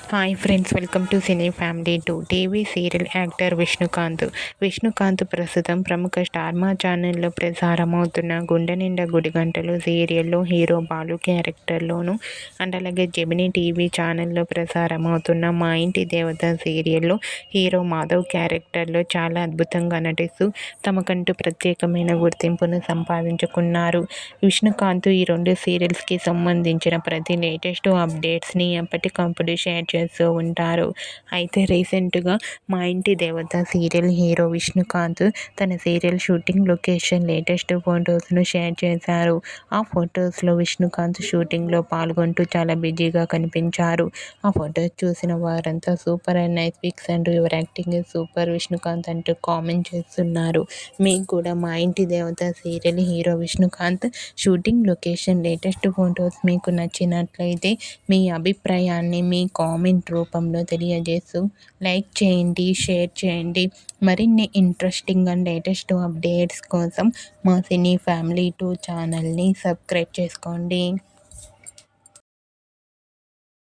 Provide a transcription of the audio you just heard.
Hi friends, welcome to cine family 2. TV serial actor Vishnukant ప్రస్తుతం ప్రముఖ star మా ఛానల్లో ప్రసారమవుతున్న గుండె నిండా గుడిగంటలు సీరియల్లో హీరో బాలు క్యారెక్టర్లోను అండ్ అలాగే జెమినీ టీవీ ఛానల్లో ప్రసారమవుతున్న మా ఇంటి దేవత సీరియల్లో హీరో మాధవ్ క్యారెక్టర్లో చాలా అద్భుతంగా నటిస్తూ తమకంటూ ప్రత్యేకమైన గుర్తింపును సంపాదించుకున్నారు. విష్ణుకాంత్ ఈ రెండు సీరియల్స్కి సంబంధించిన ప్రతి లేటెస్ట్ అప్డేట్స్ని ఎప్పటికప్పుడు షేర్ చేస్తూ ఉంటారు. అయితే రీసెంట్గా మా ఇంటి దేవత సీరియల్ హీరో విష్ణుకాంత్ తన సీరియల్ షూటింగ్ లొకేషన్ లేటెస్ట్ ఫొటోస్ను షేర్ చేశారు. ఆ ఫొటోస్లో విష్ణుకాంత్ షూటింగ్లో పాల్గొంటూ చాలా బిజీగా కనిపించారు. ఆ ఫొటోస్ చూసిన వారంతా సూపర్ అండ్ నైస్ పిక్స్ అంటూ your acting is super Vishnukant అంటూ కామెంట్ చేస్తున్నారు. మీకు కూడా మా ఇంటి దేవత serial hero Vishnukant shooting location latest photos మీకు నచ్చినట్లయితే మీ అభిప్రాయాన్ని మీ కామెంట్ రూపంలో తెలియజేస్తూ లైక్ చేయండి, షేర్ చేయండి. మరిన్ని ఇంట్రెస్టింగ్ అండ్ లేటెస్ట్ అప్డేట్స్ కోసం మా సినీ ఫ్యామిలీ 2 ఛానల్ని సబ్స్క్రైబ్ చేసుకోండి.